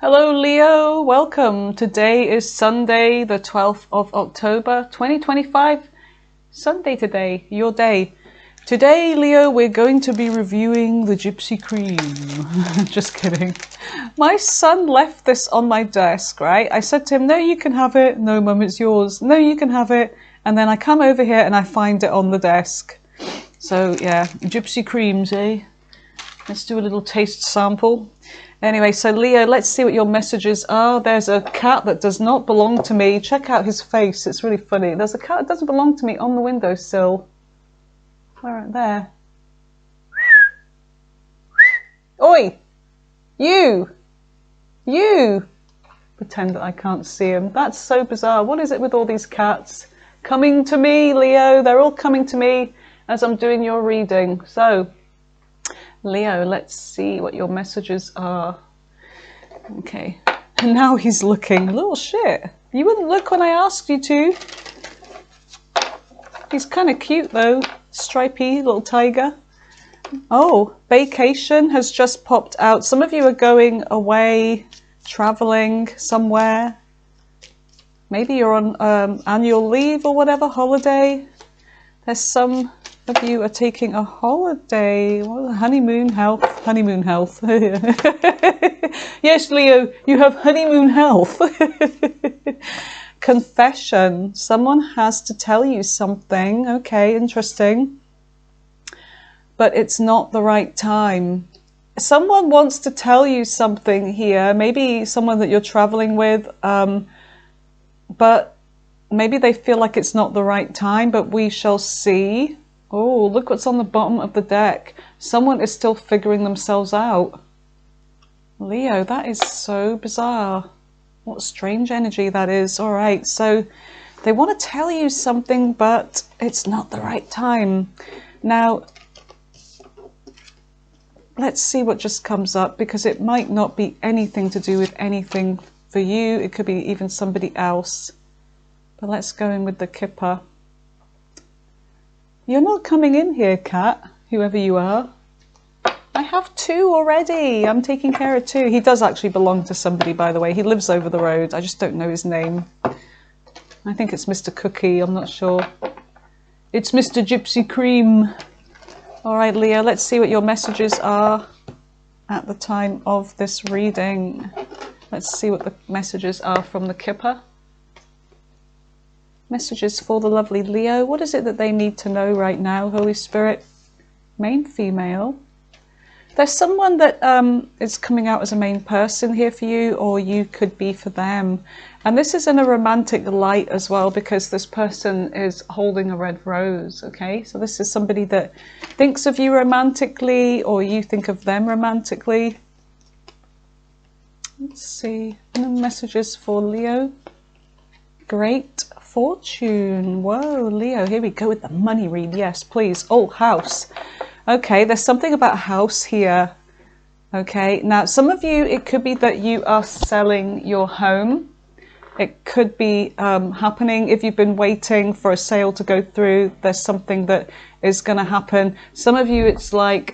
Hello Leo, welcome. Today is Sunday, the 12th of October, 2025. Sunday today, your day. Today, Leo, we're going to be reviewing the Gypsy Cream. Just kidding. My son left this on my desk, right? I said to him, no, you can have it. No, Mum, it's yours. No, you can have it. And then I come over here and I find it on the desk. So, yeah, Gypsy Creams, eh? Let's do a little taste sample. Anyway, so Leo, let's see what your messages are. There's a cat that does not belong to me. Check out his face. It's really funny. There's a cat that doesn't belong to me on the windowsill. Where? There. Oi! You! You! Pretend that I can't see him. That's so bizarre. What is it with all these cats? Coming to me, Leo. They're all coming to me as I'm doing your reading. So, Leo, let's see what your messages are. Okay, and now he's looking. Little shit. You wouldn't look when I asked you to. He's kind of cute though. Stripy little tiger. Oh, vacation has just popped out. Some of you are going away, traveling somewhere. Maybe you're on annual leave or whatever, holiday. There's some of you are taking a holiday. Well, honeymoon health. Honeymoon health. Yes, Leo, you have honeymoon health. Confession. Someone has to tell you something. Okay, interesting. But it's not the right time. Someone wants to tell you something here. Maybe someone that you're traveling with. But maybe they feel like it's not the right time, but we shall see. Oh, look what's on the bottom of the deck. Someone is still figuring themselves out. Leo, that is so bizarre. What strange energy that is. All right, so they want to tell you something, but it's not the right time. Now, let's see what just comes up, because it might not be anything to do with anything for you. It could be even somebody else. But let's go in with the Kipper. You're not coming in here, Cat, whoever you are. I have two already. I'm taking care of two. He does actually belong to somebody, by the way. He lives over the road. I just don't know his name. I think it's Mr. Cookie. I'm not sure. It's Mr. Gypsy Cream. All right, Leo, let's see what your messages are at the time of this reading. Let's see what the messages are from the Kipper. Messages for the lovely Leo. What is it that they need to know right now, Holy Spirit? Main female. There's someone that is coming out as a main person here for you, or you could be for them. And this is in a romantic light as well, because this person is holding a red rose, okay? So this is somebody that thinks of you romantically, or you think of them romantically. Let's see. And the messages for Leo. Great fortune. Whoa, Leo, here we go with the money read. Yes, please. Oh, house. Okay, there's something about house here. Okay, now some of you, it could be that you are selling your home. It could be happening if you've been waiting for a sale to go through. There's something that is going to happen. Some of you, it's like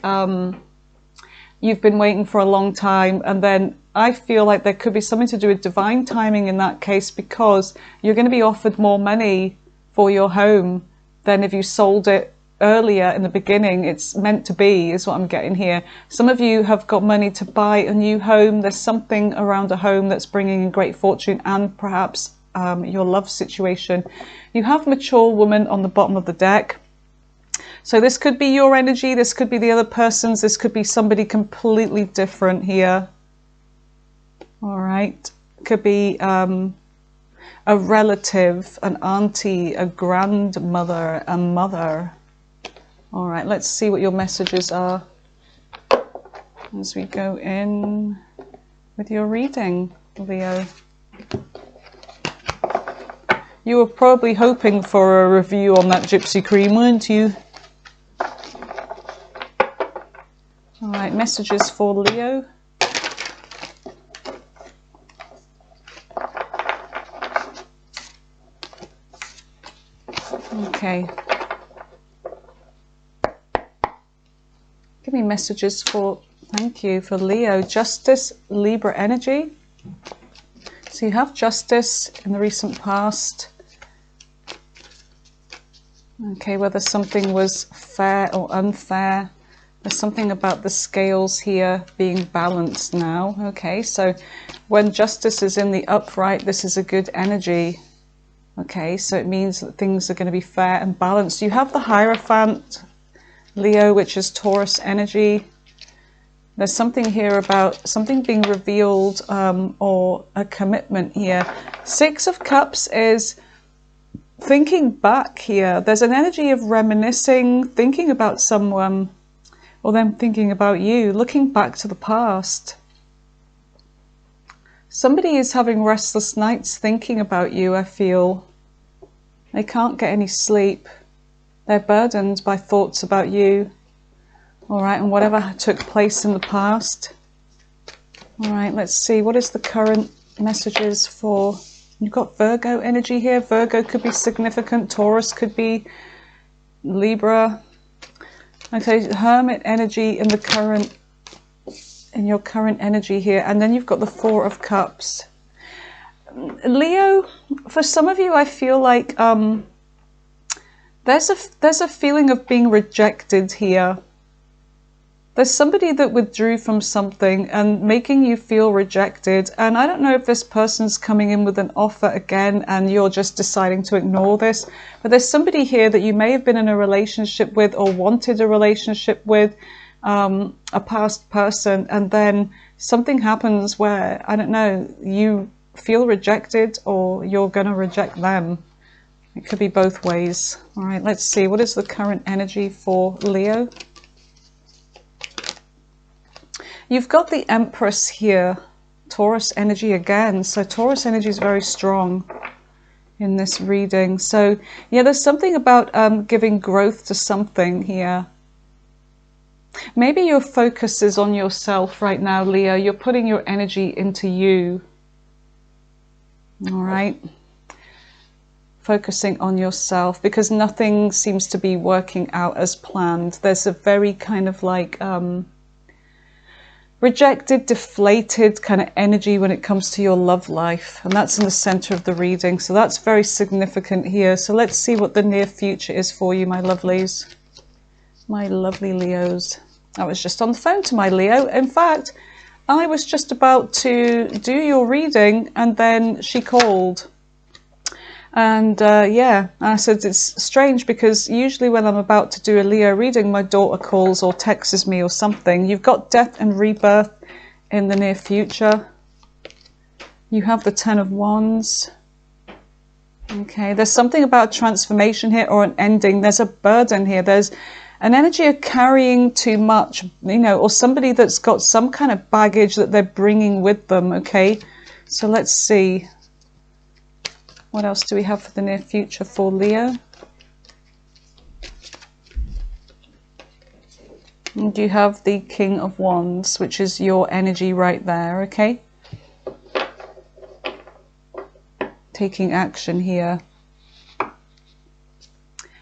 you've been waiting for a long time, and then I feel like there could be something to do with divine timing in that case, because you're going to be offered more money for your home than if you sold it earlier in the beginning. It's meant to be, is what I'm getting here. Some of you have got money to buy a new home. There's something around a home that's bringing in great fortune, and perhaps your love situation. You have mature woman on the bottom of the deck. So this could be your energy. This could be the other person's. This could be somebody completely different here. All right. Could be a relative, an auntie, a grandmother, a mother. All right, let's see what your messages are as we go in with your reading, Leo. You were probably hoping for a review on that Gypsy Cream, weren't you? All right, messages for Leo. Okay. Give me messages for, thank you, for Leo. Justice, Libra energy. So you have justice in the recent past. Okay, whether something was fair or unfair. There's something about the scales here being balanced now. Okay, so when justice is in the upright, this is a good energy. Okay, so it means that things are going to be fair and balanced. You have the Hierophant, Leo, which is Taurus energy. There's something here about something being revealed or a commitment here. Six of Cups is thinking back here. There's an energy of reminiscing, thinking about someone, or them thinking about you, looking back to the past. Somebody is having restless nights thinking about you, I feel. They can't get any sleep. They're burdened by thoughts about you. All right, and whatever took place in the past. All right, let's see. What is the current messages for... You've got Virgo energy here. Virgo could be significant. Taurus could be Libra. Okay, Hermit energy in the current... in your current energy here. And then you've got the Four of Cups. Leo, for some of you, I feel like there's a feeling of being rejected here. There's somebody that withdrew from something and making you feel rejected. And I don't know if this person's coming in with an offer again and you're just deciding to ignore this. But there's somebody here that you may have been in a relationship with or wanted a relationship with, a past person. And then something happens where, I don't know, you feel rejected or you're going to reject them. It could be both ways. All right, let's see. What is the current energy for Leo? You've got the Empress here, Taurus energy again. So Taurus energy is very strong in this reading. So yeah, there's something about giving growth to something here. Maybe your focus is on yourself right now, Leo. You're putting your energy into you. All right. Focusing on yourself because nothing seems to be working out as planned. There's a very kind of like... rejected, deflated kind of energy when it comes to your love life. And that's in the center of the reading. So that's very significant here. So let's see what the near future is for you, my lovelies. My lovely Leos. I was just on the phone to my Leo. In fact, I was just about to do your reading and then she called. And yeah, I said it's strange because usually when I'm about to do a Leo reading, my daughter calls or texts me or something. You've got death and rebirth in the near future. You have the Ten of Wands. Okay, there's something about transformation here or an ending. There's a burden here. There's an energy of carrying too much, you know, or somebody that's got some kind of baggage that they're bringing with them. Okay, so let's see. What else do we have for the near future for Leo? And you have the King of Wands, which is your energy right there, okay? Taking action here.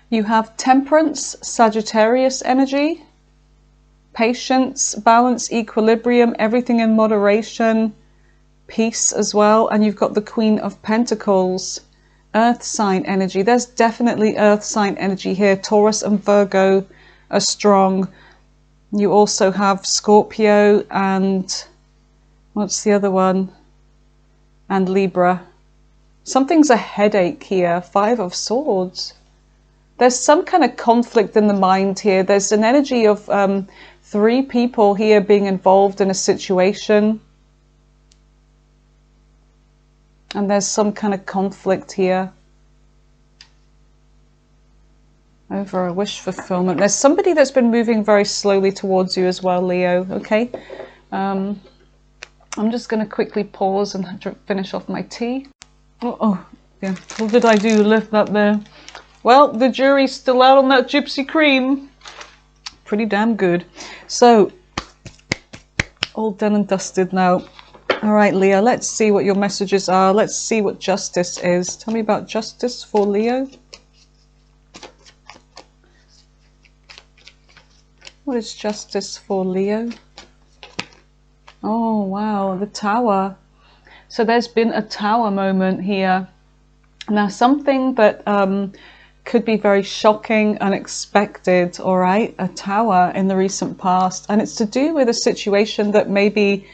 You have Temperance, Sagittarius energy, patience, balance, equilibrium, everything in moderation, peace as well. And you've got the Queen of Pentacles, Earth sign energy. There's definitely Earth sign energy here. Taurus and Virgo are strong. You also have Scorpio and what's the other one? And Libra. Something's a headache here. Five of Swords. There's some kind of conflict in the mind here. There's an energy of three people here being involved in a situation. And there's some kind of conflict here over a wish fulfillment. There's somebody that's been moving very slowly towards you as well, Leo. Okay. I'm just going to quickly pause and finish off my tea. Oh, yeah. What did I do? Left that there. Well, the jury's still out on that gypsy cream. Pretty damn good. So, all done and dusted now. All right, Leo, let's see what your messages are. Let's see what justice is. Tell me about justice for Leo. What is justice for Leo? Oh, wow, the Tower. So there's been a tower moment here. Now something that could be very shocking, unexpected, all right, a tower in the recent past, and it's to do with a situation that maybe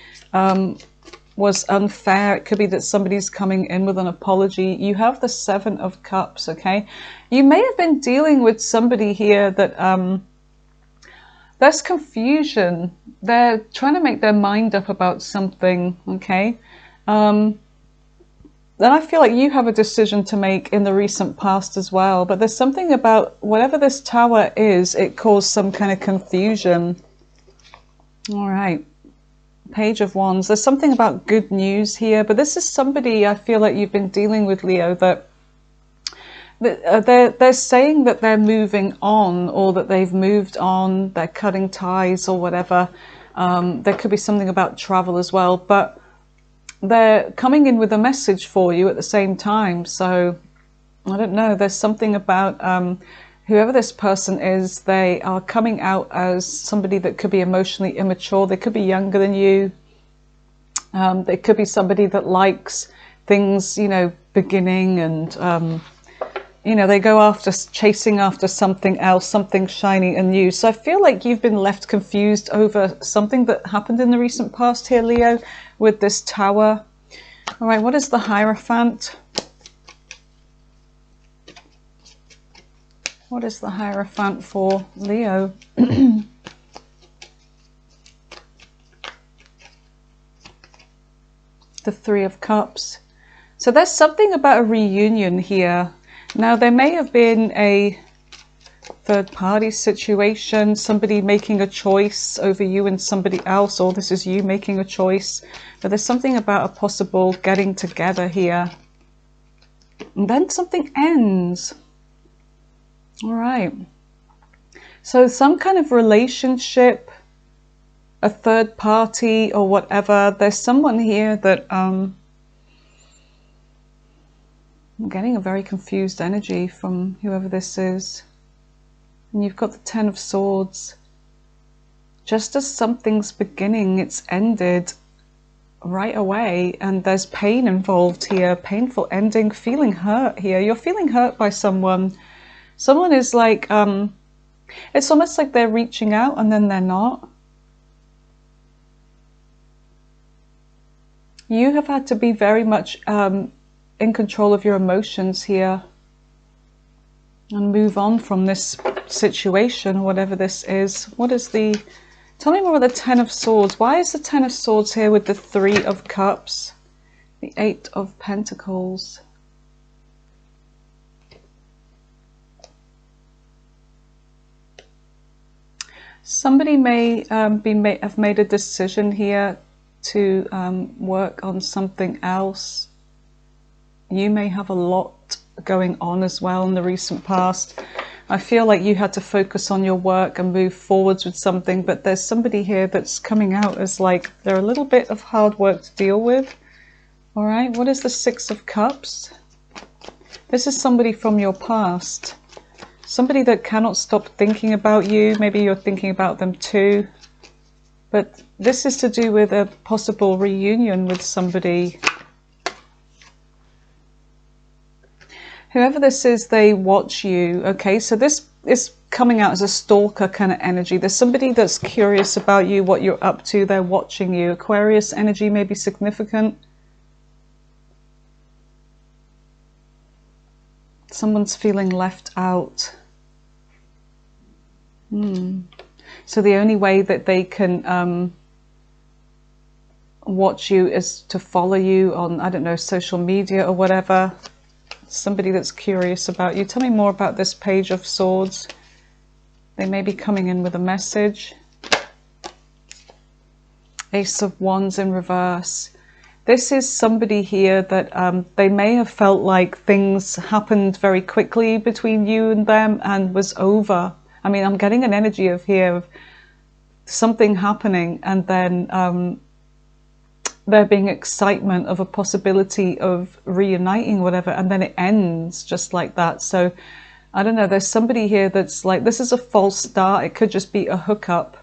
was unfair. It could be that somebody's coming in with an apology. You have the Seven of Cups, okay? You may have been dealing with somebody here that there's confusion. They're trying to make their mind up about something, okay? Then I feel like you have a decision to make in the recent past as well. But there's something about whatever this tower is, it caused some kind of confusion. All right. Page of Wands. There's something about good news here. But this is somebody I feel like you've been dealing with, Leo, that they're saying that they're moving on, or that they've moved on, they're cutting ties or whatever. There could be something about travel as well. But they're coming in with a message for you at the same time. So I don't know, there's something about whoever this person is, they are coming out as somebody that could be emotionally immature. They could be younger than you. They could be somebody that likes things, you know, beginning, and you know, they go after, chasing after something else, something shiny and new. So I feel like you've been left confused over something that happened in the recent past here, Leo, with this tower. All right, what is the Hierophant? What is the Hierophant for Leo? The Three of Cups. So there's something about a reunion here. Now, there may have been a third-party situation, somebody making a choice over you and somebody else, or this is you making a choice. But there's something about a possible getting together here. And then something ends. All right. So some kind of relationship, a third party or whatever. There's someone here that I'm getting a very confused energy from whoever this is. And you've got the Ten of Swords. Just as something's beginning, it's ended right away. And there's pain involved here. Painful ending. Feeling hurt here. You're feeling hurt by someone. Someone is like, it's almost like they're reaching out and then they're not. You have had to be very much in control of your emotions here and move on from this situation, whatever this is. What is the... Tell me more about the Ten of Swords. Why is the Ten of Swords here with the Three of Cups? The Eight of Pentacles. Somebody may have made a decision here to work on something else. You may have a lot going on as well in the recent past. I feel like you had to focus on your work and move forwards with something, but there's somebody here that's coming out as like they're a little bit of hard work to deal with. All right, what is the Six of Cups? This is somebody from your past. Somebody that cannot stop thinking about you. Maybe you're thinking about them too. But this is to do with a possible reunion with somebody. Whoever this is, they watch you. Okay, so this is coming out as a stalker kind of energy. There's somebody that's curious about you, what you're up to. They're watching you. Aquarius energy may be significant. Someone's feeling left out. So the only way that they can watch you is to follow you on, I don't know, social media or whatever. Somebody that's curious about you. Tell me more about this Page of Swords. They may be coming in with a message. Ace of Wands in reverse. This is somebody here that they may have felt like things happened very quickly between you and them and was over. I mean, I'm getting an energy of here of something happening and then there being excitement of a possibility of reuniting, whatever, and then it ends just like that. So I don't know, there's somebody here that's like, this is a false start. It could just be a hookup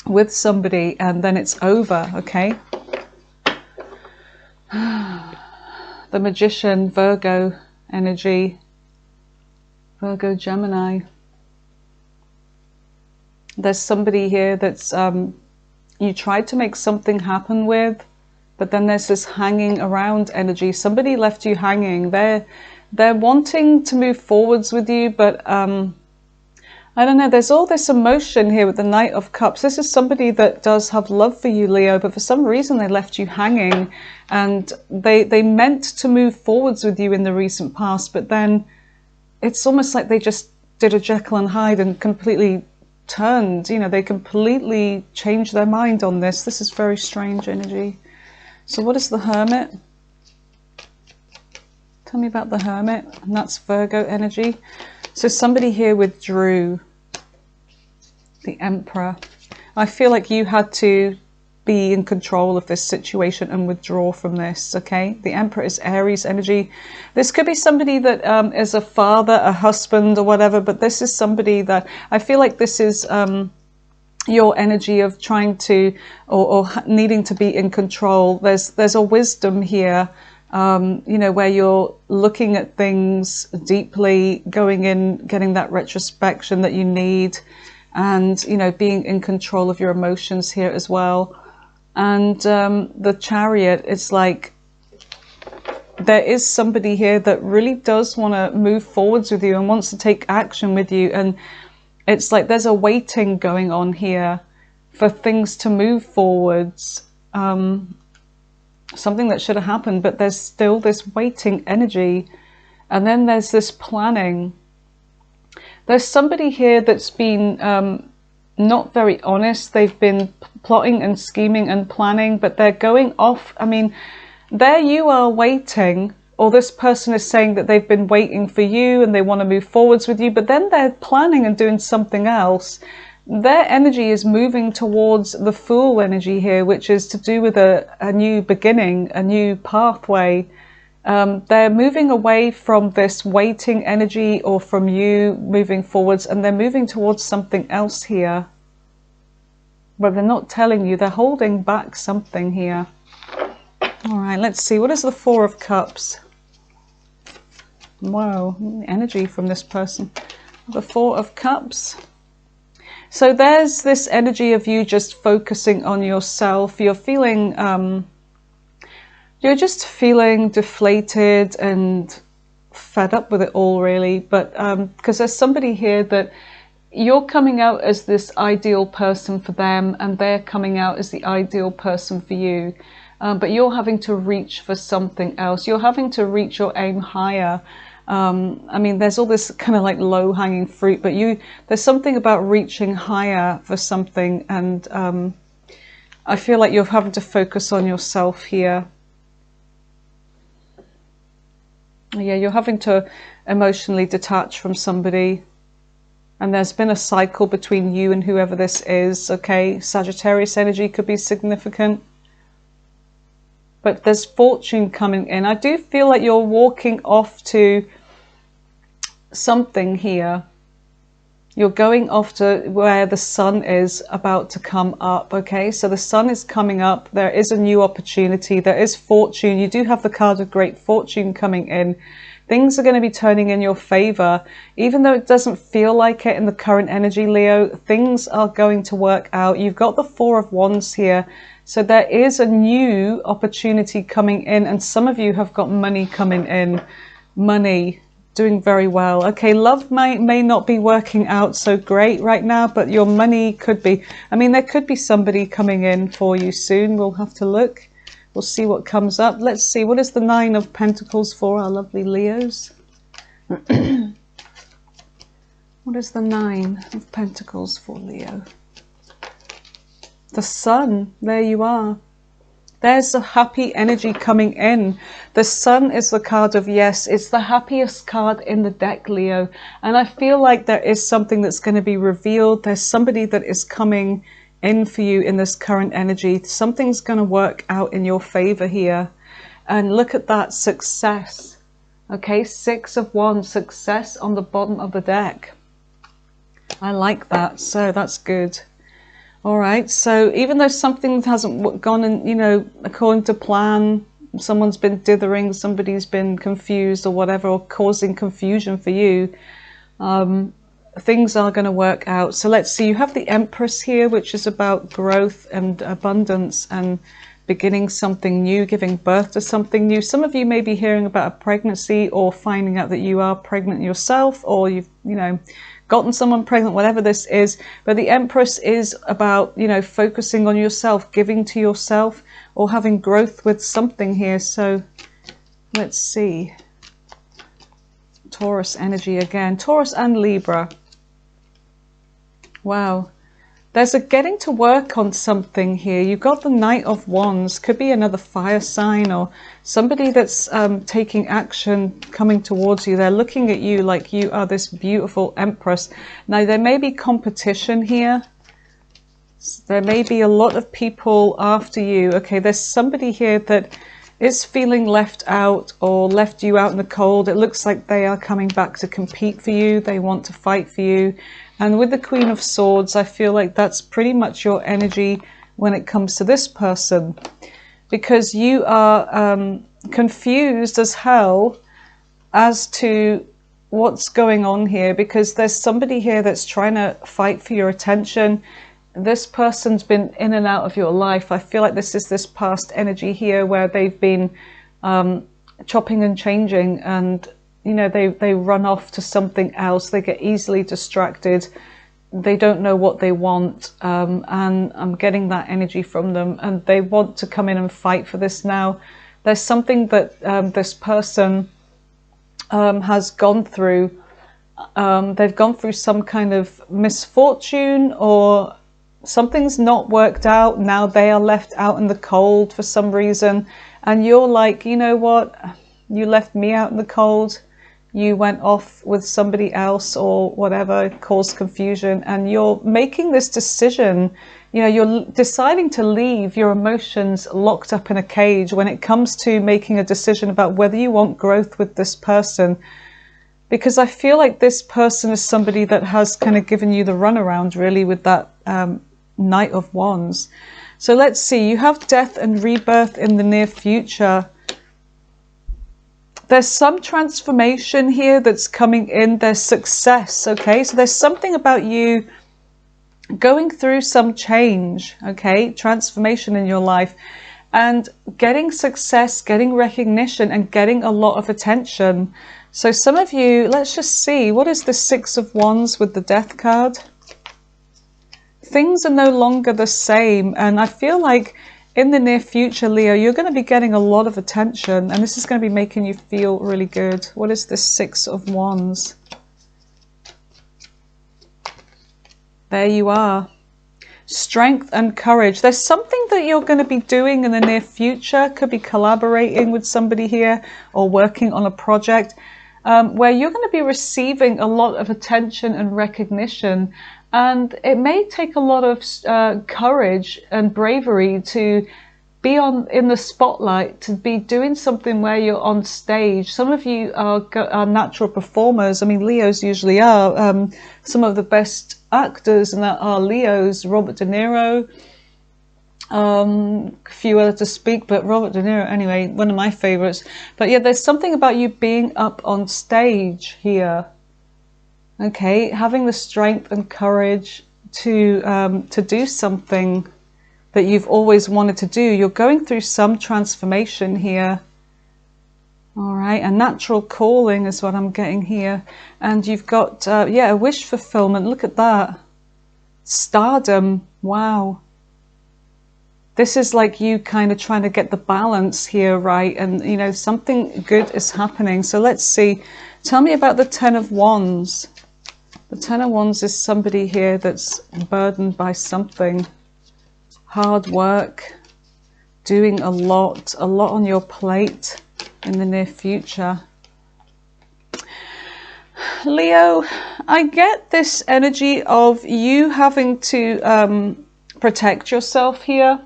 with somebody and then it's over. Okay, The Magician, Virgo energy, Virgo, Gemini. There's somebody here that's you tried to make something happen with, but then there's this hanging around energy. Somebody left you hanging. They're wanting to move forwards with you, but I don't know, there's all this emotion here with the Knight of Cups. This is somebody that does have love for you, Leo, but for some reason they left you hanging, and they meant to move forwards with you in the recent past, but then it's almost like they just did a Jekyll and Hyde and completely turned, you know, they completely changed their mind on this. This is very strange energy. So what is the Hermit? Tell me about the Hermit. And that's Virgo energy. So somebody here withdrew. The Emperor. I feel like you had to be in control of this situation and withdraw from this, okay? The Emperor is Aries energy. This could be somebody that is a father, a husband or whatever, but this is somebody that I feel like this is your energy of trying to or needing to be in control. There's a wisdom here, you know, where you're looking at things deeply, going in, getting that retrospection that you need, and, you know, being in control of your emotions here as well. And the Chariot, it's like there is somebody here that really does want to move forwards with you and wants to take action with you. And it's like there's a waiting going on here for things to move forwards. Something that should have happened, but there's still this waiting energy. And then there's this planning. There's somebody here that's been not very honest. They've been plotting and scheming and planning, but they're going off. I mean, there you are waiting, or this person is saying that they've been waiting for you and they want to move forwards with you, but then they're planning and doing something else. Their energy is moving towards the Fool energy here, which is to do with a new beginning, a new pathway. They're moving away from this waiting energy or from you moving forwards, and they're moving towards something else here. But they're not telling you, they're holding back something here. All right, let's see. What is the Four of Cups? Wow, energy from this person. The Four of Cups. So there's this energy of you just focusing on yourself. You're feeling, you're just feeling deflated and fed up with it all, really. But because there's somebody here that you're coming out as this ideal person for them, and they're coming out as the ideal person for you. But you're having to reach for something else. You're having to reach your aim higher. I mean, there's all this kind of like low-hanging fruit, but there's something about reaching higher for something, and I feel like you're having to focus on yourself here. Yeah, you're having to emotionally detach from somebody, and there's been a cycle between you and whoever this is, okay? Sagittarius energy could be significant. But there's fortune coming in. I do feel like you're walking off to something here. You're going off to where the sun is about to come up, okay? So the sun is coming up. There is a new opportunity. There is fortune. You do have the card of great fortune coming in. Things are going to be turning in your favor. Even though it doesn't feel like it in the current energy, Leo, things are going to work out. You've got the Four of Wands here. So there is a new opportunity coming in, and some of you have got money coming in. Money, doing very well. Okay, love may not be working out so great right now, but your money could be. I mean, there could be somebody coming in for you soon. We'll have to look. We'll see what comes up. Let's see, what is the Nine of Pentacles for our lovely Leos? What is the Nine of Pentacles for Leo? The Sun, there you are. There's a happy energy coming in. The Sun is the card of yes. It's the happiest card in the deck, Leo. And I feel like there is something that's going to be revealed. There's somebody that is coming in for you in this current energy. Something's going to work out in your favor here. And look at that, success. Okay, Six of Wands, success on the bottom of the deck. I like that. So that's good. All right, so even though something hasn't gone in, you know, according to plan, someone's been dithering, somebody's been confused or whatever, or causing confusion for you, things are going to work out. So let's see, you have the Empress here, which is about growth and abundance and beginning something new, giving birth to something new. Some of you may be hearing about a pregnancy or finding out that you are pregnant yourself, or you've, gotten someone pregnant, whatever this is. But the Empress is about, focusing on yourself, giving to yourself, or having growth with something here. So let's see. Taurus energy again. Taurus and Libra. Wow. There's a getting to work on something here. You've got the Knight of Wands. Could be another fire sign or somebody that's taking action, coming towards you. They're looking at you like you are this beautiful Empress. Now, there may be competition here. There may be a lot of people after you. Okay, there's somebody here that is feeling left out or left you out in the cold. It looks like they are coming back to compete for you. They want to fight for you. And with the Queen of Swords, I feel like that's pretty much your energy when it comes to this person, because you are confused as hell as to what's going on here, because there's somebody here that's trying to fight for your attention. This person's been in and out of your life. I feel like this is this past energy here where they've been chopping and changing, and they run off to something else. They get easily distracted. They don't know what they want, and I'm getting that energy from them, and they want to come in and fight for this now. There's something that this person has gone through. They've gone through some kind of misfortune, or something's not worked out. Now they are left out in the cold for some reason, and you're like, you know what, you left me out in the cold. You went off with somebody else or whatever, caused confusion, and you're making this decision. You're deciding to leave your emotions locked up in a cage when it comes to making a decision about whether you want growth with this person. Because I feel like this person is somebody that has kind of given you the runaround, really, with that Knight of Wands. So let's see, you have death and rebirth in the near future. There's some transformation here that's coming in. There's success, okay? So there's something about you going through some change, okay? Transformation in your life, and getting success, getting recognition, and getting a lot of attention. So some of you, let's just see, what is the Six of Wands with the Death card? Things are no longer the same, and I feel like in the near future, Leo, you're going to be getting a lot of attention, and this is going to be making you feel really good. What is this Six of Wands? There you are. Strength and courage. There's something that you're going to be doing in the near future. Could be collaborating with somebody here or working on a project where you're going to be receiving a lot of attention and recognition. And it may take a lot of courage and bravery to be in the spotlight, to be doing something where you're on stage. Some of you are natural performers. I mean, Leos usually are. Some of the best actors and that are Leos. Robert De Niro, a few other to speak, but Robert De Niro, anyway, one of my favorites. But yeah, there's something about you being up on stage here. Okay, having the strength and courage to do something that you've always wanted to do. You're going through some transformation here. All right, a natural calling is what I'm getting here. And you've got, yeah, a wish fulfillment. Look at that. Stardom. Wow. This is like you kind of trying to get the balance here right. And, something good is happening. So let's see. Tell me about the Ten of Wands. The Ten of Wands is somebody here that's burdened by something. Hard work, doing a lot on your plate in the near future. Leo, I get this energy of you having to protect yourself here.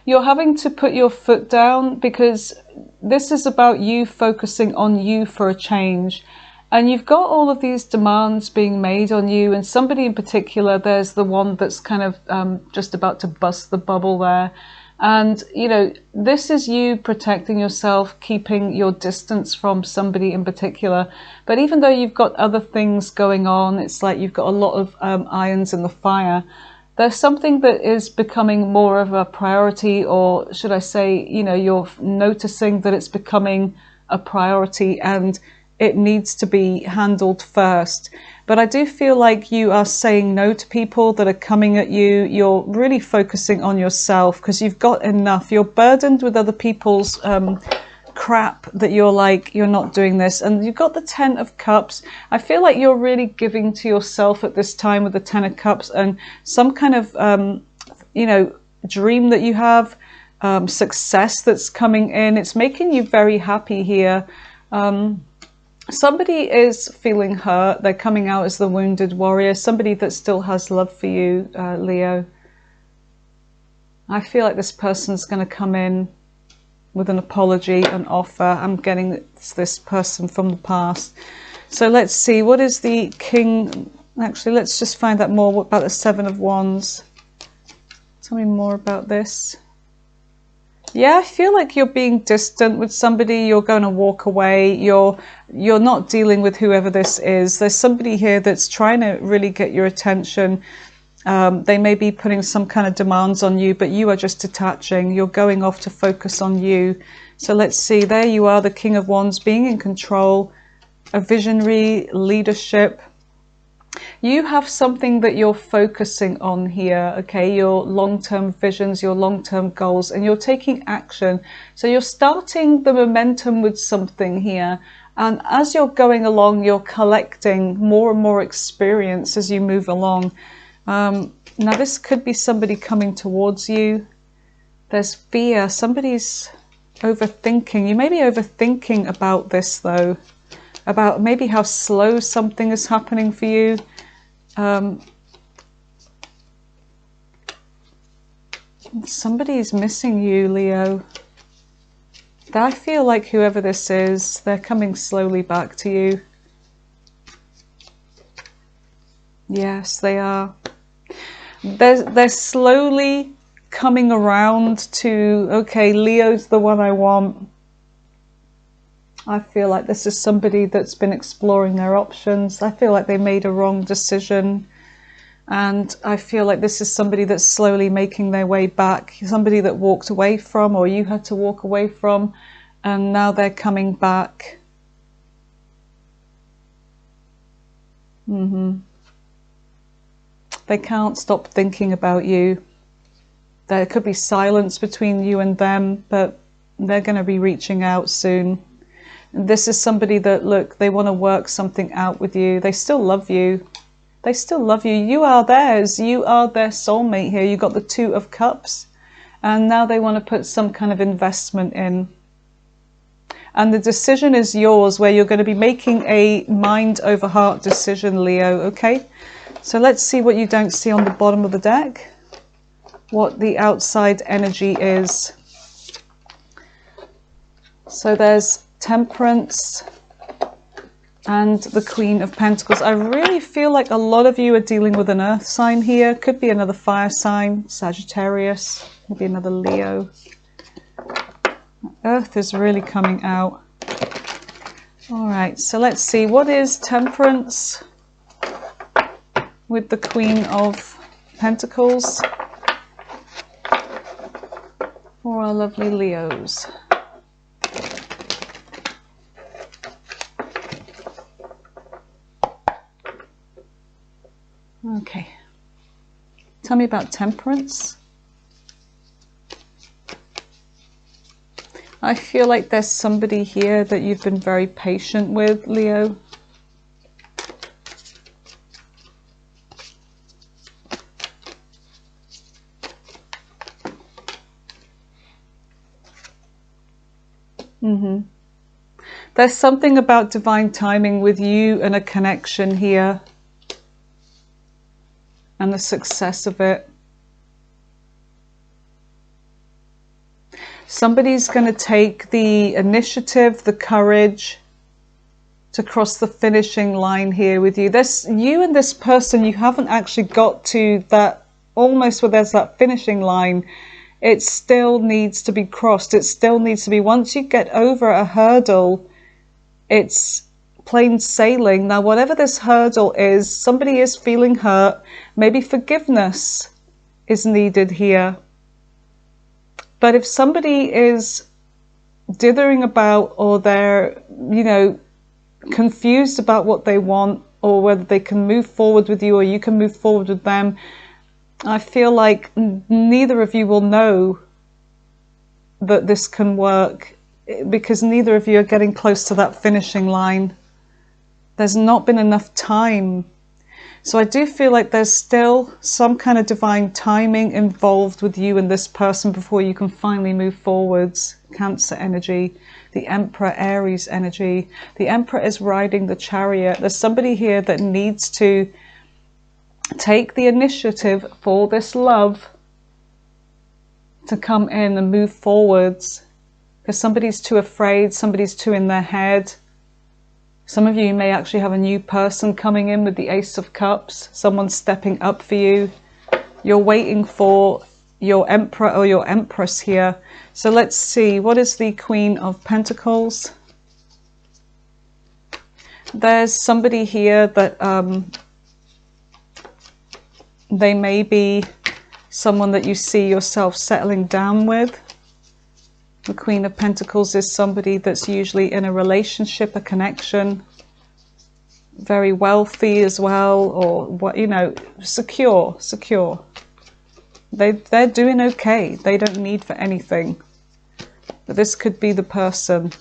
You're having to put your foot down because this is about you focusing on you for a change. And you've got all of these demands being made on you, and somebody in particular, there's the one that's kind of just about to bust the bubble there. And, you know, this is you protecting yourself, keeping your distance from somebody in particular. But even though you've got other things going on, it's like you've got a lot of irons in the fire. There's something that is becoming more of a priority, or should I say, you know, you're noticing that it's becoming a priority and it needs to be handled first. But I do feel like you are saying no to people that are coming at you. You're really focusing on yourself because you've got enough. You're burdened with other people's crap that you're like, you're not doing this. And you've got the 10 of Cups. I feel like you're really giving to yourself at this time with the 10 of Cups, and some kind of, you know, dream that you have, success that's coming in. It's making you very happy here. Somebody is feeling hurt. They're coming out as the wounded warrior. Somebody that still has love for you, Leo. I feel like this person's going to come in with an apology, an offer. I'm getting this person from the past. So let's see. What is the King? Actually, let's just find out more about the 7 of Wands. Tell me more about this. Yeah, I feel like you're being distant with somebody. You're going to walk away. You're not dealing with whoever this is. There's somebody here that's trying to really get your attention. They may be putting some kind of demands on you, but you are just detaching. You're going off to focus on you. So let's see. There you are, the King of Wands, being in control, a visionary, leadership. You have something that you're focusing on here, okay? Your long-term visions, your long-term goals, and you're taking action. So you're starting the momentum with something here. And as you're going along, you're collecting more and more experience as you move along. Now this could be somebody coming towards you. There's fear. Somebody's overthinking. You may be overthinking about this though, about maybe how slow something is happening for you. Somebody's missing you, Leo. I feel like whoever this is, they're coming slowly back to you. Yes, they are. They're slowly coming around to, okay, Leo's the one I want. I feel like this is somebody that's been exploring their options. I feel like they made a wrong decision. And I feel like this is somebody that's slowly making their way back. Somebody that walked away from, or you had to walk away from, and now they're coming back. They can't stop thinking about you. There could be silence between you and them, but they're going to be reaching out soon. This is somebody that, look, they want to work something out with you. They still love you. They still love you. You are theirs. You are their soulmate here. You got the 2 of Cups. And now they want to put some kind of investment in. And the decision is yours, where you're going to be making a mind over heart decision, Leo, okay? So let's see what you don't see on the bottom of the deck. What the outside energy is. So there's Temperance and the Queen of Pentacles. I really feel like a lot of you are dealing with an earth sign here. Could be another fire sign, Sagittarius, maybe another Leo. Earth is really coming out. All right, so let's see. What is Temperance with the Queen of Pentacles for our lovely Leos? Okay, tell me about Temperance. I feel like there's somebody here that you've been very patient with, Leo. There's something about divine timing with you and a connection here. And the success of it. Somebody's going to take the initiative, the courage to cross the finishing line here with you. You and this person, you haven't actually got to that, almost where there's that finishing line. it still needs to be crossed. It still needs to be, once you get over a hurdle, it's plain sailing. Now, whatever this hurdle is, somebody is feeling hurt. Maybe forgiveness is needed here. But if somebody is dithering about, or they're, you know, confused about what they want, or whether they can move forward with you or you can move forward with them, I feel like neither of you will know that this can work, because neither of you are getting close to that finishing line. There's not been enough time. So I do feel like there's still some kind of divine timing involved with you and this person before you can finally move forwards. Cancer energy, the Emperor, Aries energy. The Emperor is riding the Chariot. There's somebody here that needs to take the initiative for this love to come in and move forwards, because somebody's too afraid, somebody's too in their head. Some of you may actually have a new person coming in with the Ace of Cups, someone stepping up for you. You're waiting for your Emperor or your Empress here. So let's see, what is the Queen of Pentacles? There's somebody here that they may be someone that you see yourself settling down with. The Queen of Pentacles is somebody that's usually in a relationship, a connection, very wealthy as well, or what, you know, secure. They're doing okay. They don't need for anything. But this could be the person.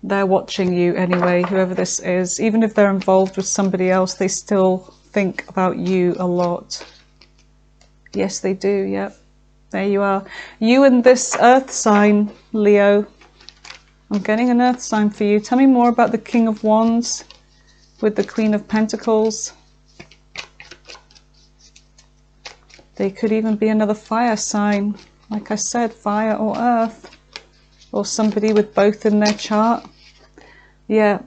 They're watching you anyway, whoever this is. Even if they're involved with somebody else, they still think about you a lot. Yes, they do. Yep. There you are. You and this earth sign, Leo. I'm getting an earth sign for you. Tell me more about the King of Wands with the Queen of Pentacles. They could even be another fire sign. Like I said, fire or earth. Or somebody with both in their chart. Yeah.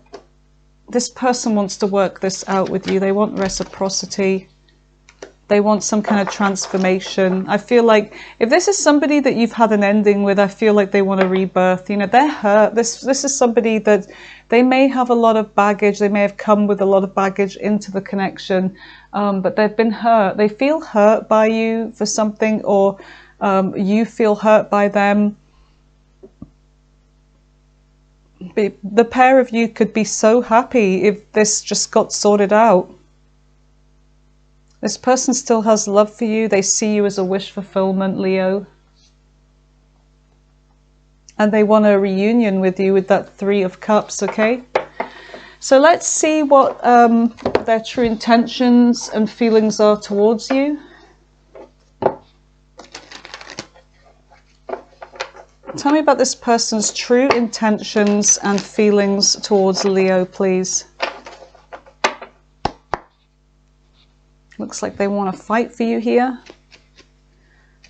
This person wants to work this out with you. They want reciprocity. They want some kind of transformation. I feel like if this is somebody that you've had an ending with, I feel like they want a rebirth. You know, they're hurt. This is somebody that they may have a lot of baggage. They may have come with a lot of baggage into the connection, but they've been hurt. They feel hurt by you for something, or you feel hurt by them. The pair of you could be so happy if this just got sorted out. This person still has love for you. They see you as a wish fulfillment, Leo. And they want a reunion with you with that Three of Cups, okay? So let's see what their true intentions and feelings are towards you. Tell me about this person's true intentions and feelings towards Leo, please. Looks like they want to fight for you here.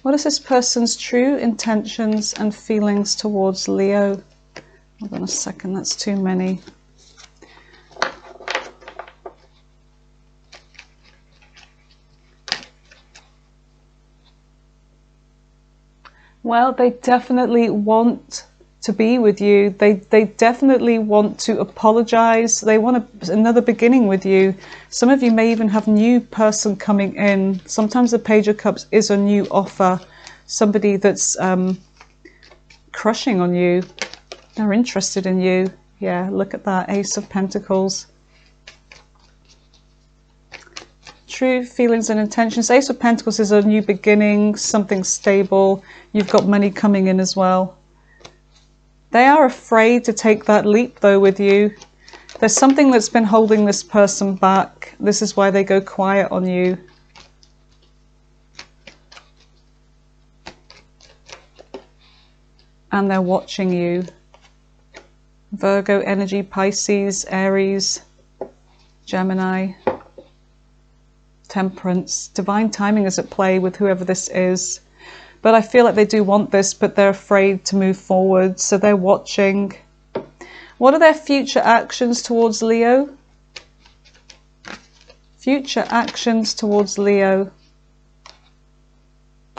What is this person's true intentions and feelings towards Leo? Hold on a second, that's too many. Well, they definitely want to be with you. They definitely want to apologize. They want another beginning with you. Some of you may even have a new person coming in. Sometimes the Page of Cups is a new offer. Somebody that's crushing on you. They're interested in you. Yeah, look at that. Ace of Pentacles. True feelings and intentions. Ace of Pentacles is a new beginning, something stable. You've got money coming in as well. They are afraid to take that leap though with you. There's something that's been holding this person back. This is why they go quiet on you. And they're watching you. Virgo energy, Pisces, Aries, Gemini, Temperance. Divine timing is at play with whoever this is. But I feel like they do want this, but they're afraid to move forward. So they're watching. What are their future actions towards Leo? Future actions towards Leo.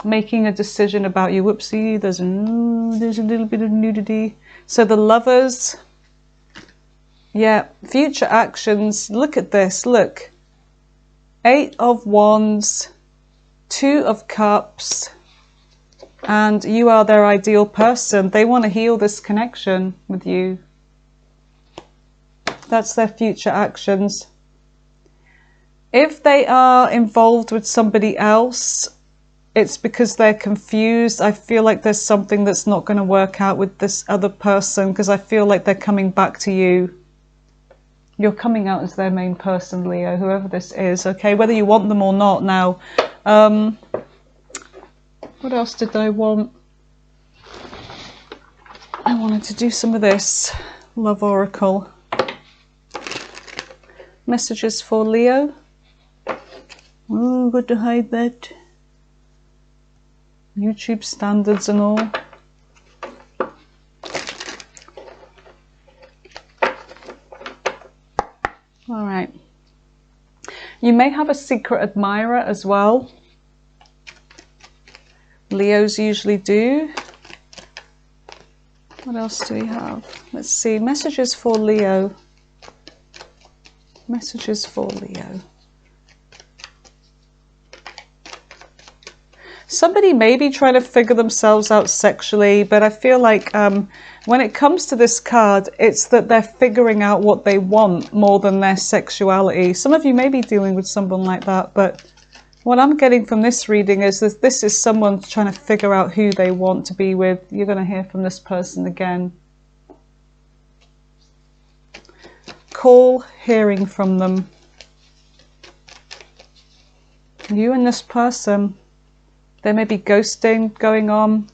making a decision about you. Whoopsie, there's a little bit of nudity. So the Lovers, yeah, future actions. Look at this, look. 8 of Wands, 2 of Cups, and you are their ideal person. They want to heal this connection with you. That's their future actions. If they are involved with somebody else, it's because they're confused. I feel like there's something that's not going to work out with this other person, because I feel like they're coming back to you. You're coming out as their main person, Leo, whoever this is, okay? Whether you want them or not now. What else did I want? I wanted to do some of this. Love Oracle. Messages for Leo. Oh, got to hide that. YouTube standards and all. All right. You may have a secret admirer as well. Leos usually do. What else do we have? Let's see. Messages for Leo. Messages for Leo. Somebody may be trying to figure themselves out sexually, but I feel like when it comes to this card, it's that they're figuring out what they want more than their sexuality. Some of you may be dealing with someone like that, but what I'm getting from this reading is that this is someone trying to figure out who they want to be with. You're going to hear from this person again. Call, hearing from them. You and this person. There may be ghosting going on.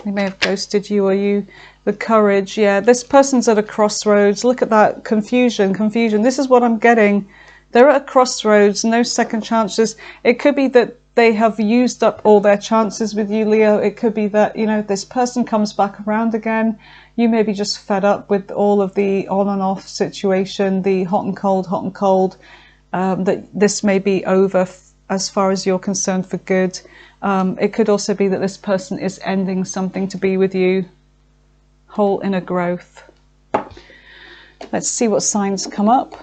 They may have ghosted you, or you. The courage, yeah. This person's at a crossroads. Look at that. Confusion. This is what I'm getting. They're at a crossroads. No second chances. It could be that they have used up all their chances with you, Leo. It could be that, you know, this person comes back around again. You may be just fed up with all of the on and off situation, the hot and cold, that this may be over as far as you're concerned for good. It could also be that this person is ending something to be with you. Whole inner growth. Let's see what signs come up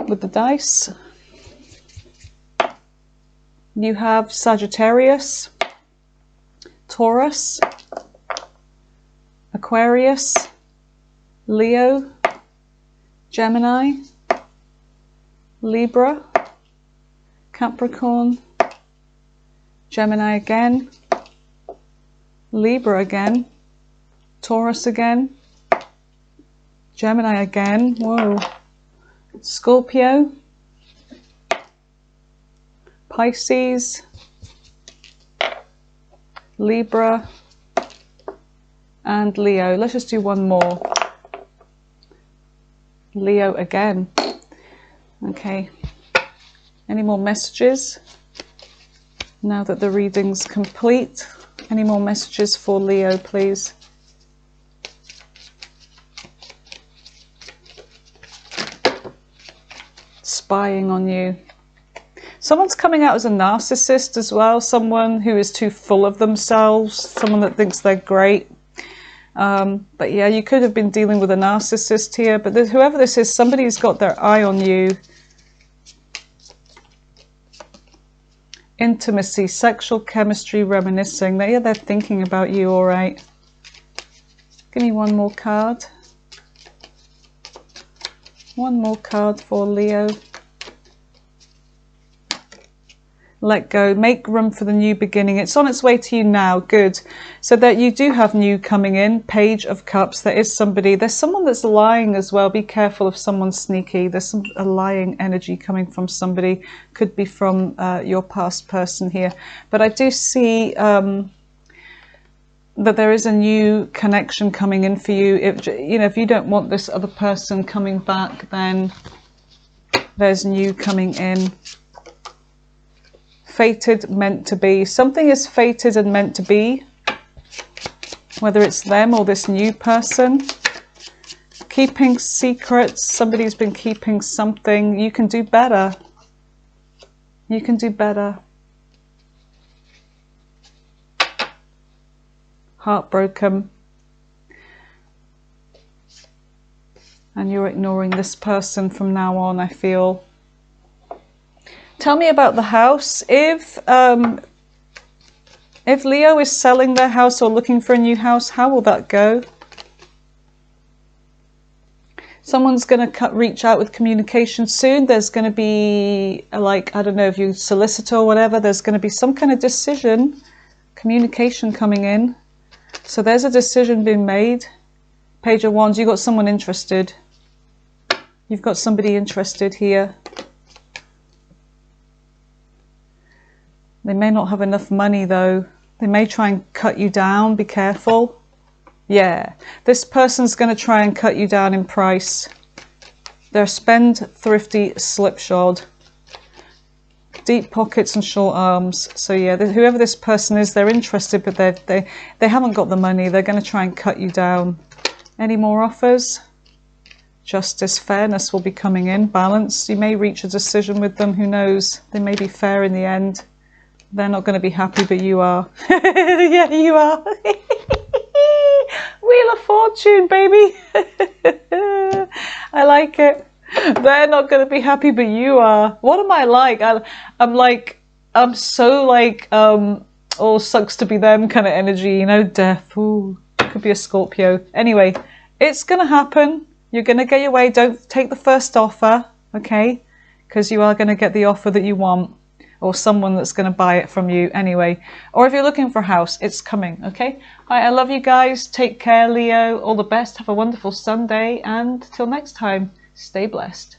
with the dice. You have Sagittarius, Taurus, Aquarius, Leo, Gemini, Libra, Capricorn, Gemini again, Libra again, Taurus again, Gemini again, whoa, Scorpio, Pisces, Libra, and Leo. Let's just do one more. Leo again. Okay. Any more messages? Now that the reading's complete, any more messages for Leo, please? Spying on you. Someone's coming out as a narcissist as well. Someone who is too full of themselves. Someone that thinks they're great. But yeah, you could have been dealing with a narcissist here. But whoever this is, somebody's got their eye on you. Intimacy, sexual chemistry, reminiscing. They're thinking about you, all right. Give me one more card. One more card for Leo. Let go. Make room for the new beginning. It's on its way to you now. Good. So that you do have new coming in. Page of Cups. There is somebody. There's someone that's lying as well. Be careful if someone's sneaky. There's a lying energy coming from somebody. Could be from your past person here. But I do see that there is a new connection coming in for you. If you don't want this other person coming back, then there's new coming in. Fated, meant to be. Something is fated and meant to be, whether it's them or this new person. Keeping secrets. Somebody's been keeping something. You can do better. You can do better. heartbroken. And you're ignoring this person from now on, I feel. Tell me about the house. If Leo is selling their house or looking for a new house, how will that go? Someone's going to reach out with communication soon. There's going to be, like, I don't know if you solicitor or whatever, there's going to be some kind of decision, communication coming in. So there's a decision being made. Page of Wands, you got someone interested. You've got somebody interested here. They may not have enough money though. They may try and cut you down. Be careful. Yeah, this person's going to try and cut you down in price. They're spend-thrifty slipshod. Deep pockets and short arms. So yeah, whoever this person is, they're interested, but they haven't got the money. They're going to try and cut you down. Any more offers? Justice, fairness will be coming in. Balance. You may reach a decision with them. Who knows? They may be fair in the end. They're not going to be happy, but you are. Yeah, you are. Wheel of Fortune, baby. I like it. They're not going to be happy, but you are. What am I like? I'm so like, oh, sucks to be them kind of energy, you know, death. Ooh, could be a Scorpio. Anyway, it's going to happen. You're going to get your way. Don't take the first offer, okay? Because you are going to get the offer that you want. Or someone that's going to buy it from you anyway. Or if you're looking for a house, it's coming, okay? All right, I love you guys. Take care, Leo. All the best. Have a wonderful Sunday. And till next time, stay blessed.